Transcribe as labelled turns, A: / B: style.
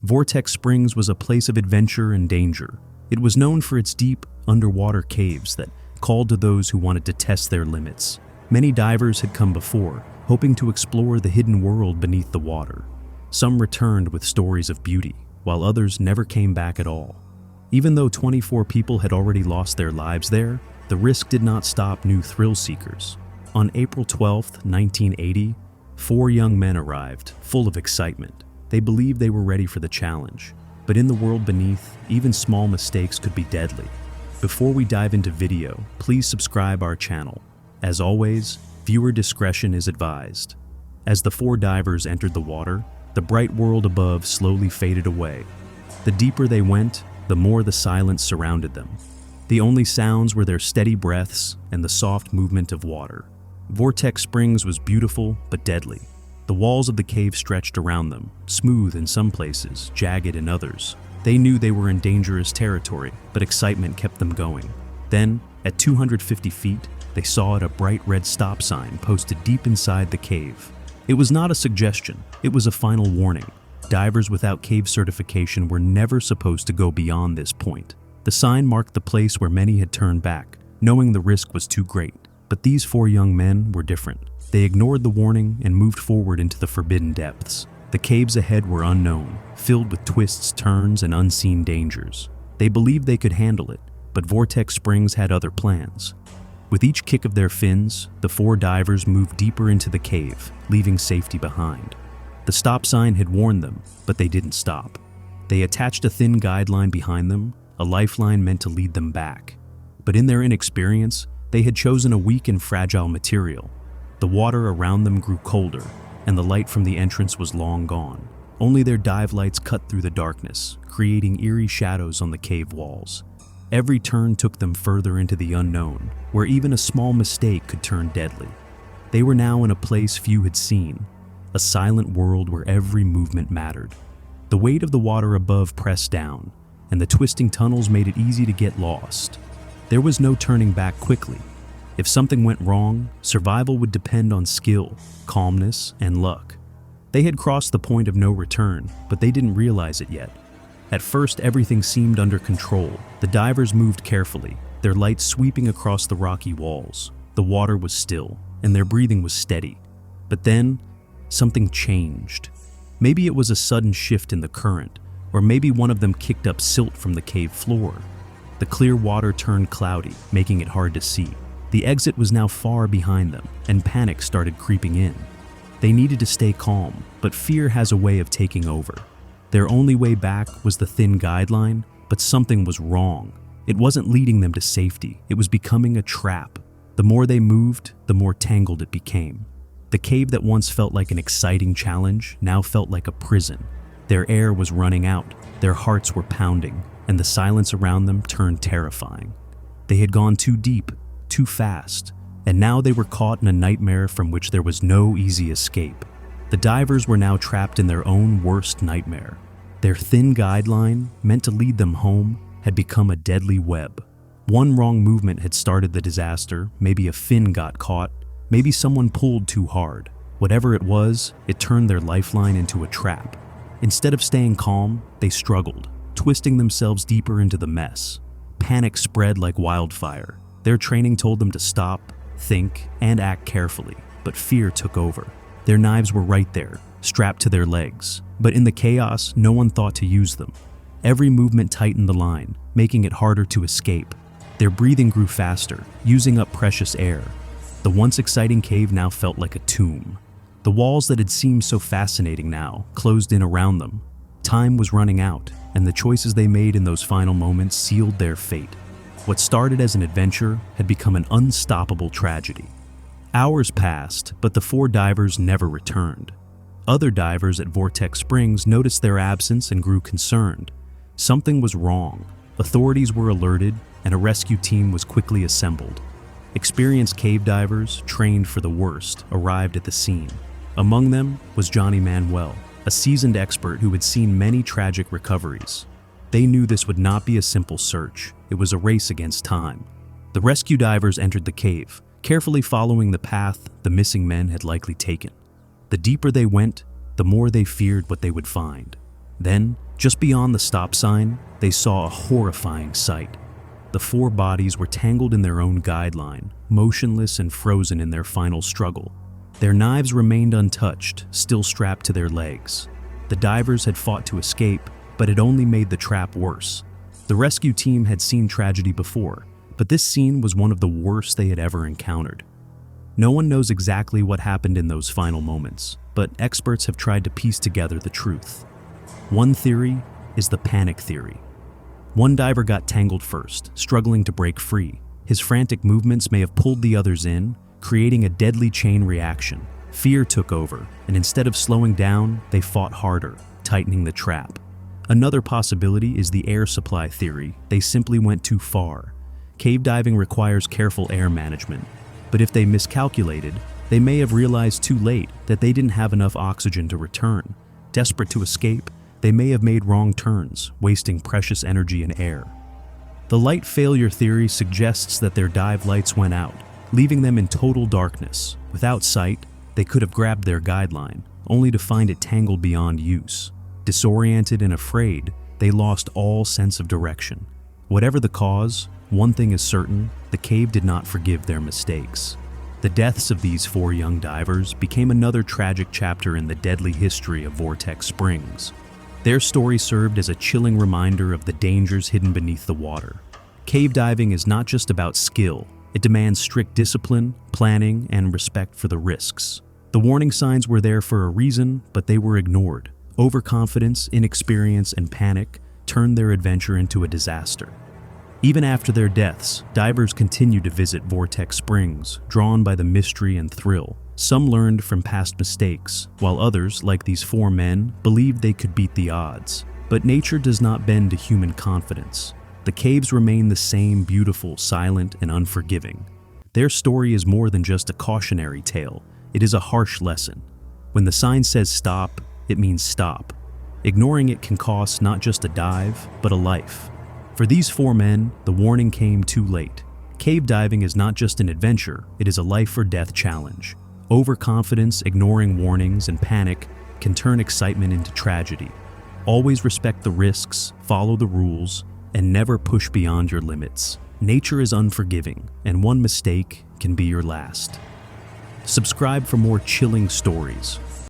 A: Vortex Springs was a place of adventure and danger. It was known for its deep, underwater caves that called to those who wanted to test their limits. Many divers had come before, hoping to explore the hidden world beneath the water. Some returned with stories of beauty, while others never came back at all. Even though 24 people had already lost their lives there, the risk did not stop new thrill seekers. On April 12, 1980, 4 young men arrived, full of excitement. They believed they were ready for the challenge. But in the world beneath, even small mistakes could be deadly. Before we dive into video, please subscribe our channel. As always, viewer discretion is advised. As the 4 divers entered the water, the bright world above slowly faded away. The deeper they went, the more the silence surrounded them. The only sounds were their steady breaths and the soft movement of water. Vortex Springs was beautiful but deadly. The walls of the cave stretched around them, smooth in some places, jagged in others. They knew they were in dangerous territory, but excitement kept them going. Then, at 250 feet, they saw a bright red stop sign posted deep inside the cave. It was not a suggestion, it was a final warning. Divers without cave certification were never supposed to go beyond this point. The sign marked the place where many had turned back, knowing the risk was too great. But these 4 young men were different. They ignored the warning and moved forward into the forbidden depths. The caves ahead were unknown, filled with twists, turns, and unseen dangers. They believed they could handle it, but Vortex Springs had other plans. With each kick of their fins, the 4 divers moved deeper into the cave, leaving safety behind. The stop sign had warned them, but they didn't stop. They attached a thin guideline behind them, a lifeline meant to lead them back. But in their inexperience, they had chosen a weak and fragile material. The water around them grew colder, and the light from the entrance was long gone. Only their dive lights cut through the darkness, creating eerie shadows on the cave walls. Every turn took them further into the unknown, where even a small mistake could turn deadly. They were now in a place few had seen, a silent world where every movement mattered. The weight of the water above pressed down, and the twisting tunnels made it easy to get lost. There was no turning back quickly. If something went wrong, survival would depend on skill, calmness, and luck. They had crossed the point of no return, but they didn't realize it yet. At first, everything seemed under control. The divers moved carefully, their lights sweeping across the rocky walls. The water was still, and their breathing was steady. But then, something changed. Maybe it was a sudden shift in the current, or maybe one of them kicked up silt from the cave floor. The clear water turned cloudy, making it hard to see. The exit was now far behind them, and panic started creeping in. They needed to stay calm, but fear has a way of taking over. Their only way back was the thin guideline, but something was wrong. It wasn't leading them to safety, it was becoming a trap. The more they moved, the more tangled it became. The cave that once felt like an exciting challenge now felt like a prison. Their air was running out, their hearts were pounding, and the silence around them turned terrifying. They had gone too deep, too fast, and now they were caught in a nightmare from which there was no easy escape. The divers were now trapped in their own worst nightmare. Their thin guideline, meant to lead them home, had become a deadly web. One wrong movement had started the disaster, maybe a fin got caught, maybe someone pulled too hard. Whatever it was, it turned their lifeline into a trap. Instead of staying calm, they struggled, twisting themselves deeper into the mess. Panic spread like wildfire. Their training told them to stop, think, and act carefully, but fear took over. Their knives were right there, strapped to their legs, but in the chaos, no one thought to use them. Every movement tightened the line, making it harder to escape. Their breathing grew faster, using up precious air. The once exciting cave now felt like a tomb. The walls that had seemed so fascinating now closed in around them. Time was running out, and the choices they made in those final moments sealed their fate. What started as an adventure had become an unstoppable tragedy. Hours passed, but the 4 divers never returned. Other divers at Vortex Springs noticed their absence and grew concerned. Something was wrong. Authorities were alerted, and a rescue team was quickly assembled. Experienced cave divers, trained for the worst, arrived at the scene. Among them was Johnny Manuel, a seasoned expert who had seen many tragic recoveries. They knew this would not be a simple search. It was a race against time. The rescue divers entered the cave, carefully following the path the missing men had likely taken. The deeper they went, the more they feared what they would find. Then, Just beyond the stop sign, they saw a horrifying sight. The four bodies were tangled in their own guideline, motionless and frozen in their final struggle. Their knives remained untouched, still strapped to their legs. The divers had fought to escape, but it only made the trap worse. The rescue team had seen tragedy before, but this scene was one of the worst they had ever encountered. No one knows exactly what happened in those final moments, but experts have tried to piece together the truth. One theory is the panic theory. One diver got tangled first, struggling to break free. His frantic movements may have pulled the others in, creating a deadly chain reaction. Fear took over, and instead of slowing down, they fought harder, tightening the trap. Another possibility is the air supply theory. They simply went too far. Cave diving requires careful air management, but if they miscalculated, they may have realized too late that they didn't have enough oxygen to return. Desperate to escape, they may have made wrong turns, wasting precious energy and air. The light failure theory suggests that their dive lights went out, leaving them in total darkness. Without sight, they could have grabbed their guideline, only to find it tangled beyond use. Disoriented and afraid, they lost all sense of direction. Whatever the cause, one thing is certain: the cave did not forgive their mistakes. The deaths of these four young divers became another tragic chapter in the deadly history of Vortex Springs. Their story served as a chilling reminder of the dangers hidden beneath the water. Cave diving is not just about skill. It demands strict discipline, planning, and respect for the risks. The warning signs were there for a reason, but they were ignored. Overconfidence, inexperience, and panic turned their adventure into a disaster. Even after their deaths, divers continued to visit Vortex Springs, drawn by the mystery and thrill. Some learned from past mistakes, while others, like these four men, believed they could beat the odds. But nature does not bend to human confidence. The caves remain the same, beautiful, silent, and unforgiving. Their story is more than just a cautionary tale. It is a harsh lesson. When the sign says stop, it means stop. Ignoring it can cost not just a dive, but a life. For these four men, the warning came too late. Cave diving is not just an adventure, it is a life-or-death challenge. Overconfidence, ignoring warnings, and panic can turn excitement into tragedy. Always respect the risks, follow the rules, and never push beyond your limits. Nature is unforgiving, and one mistake can be your last. Subscribe for more chilling stories.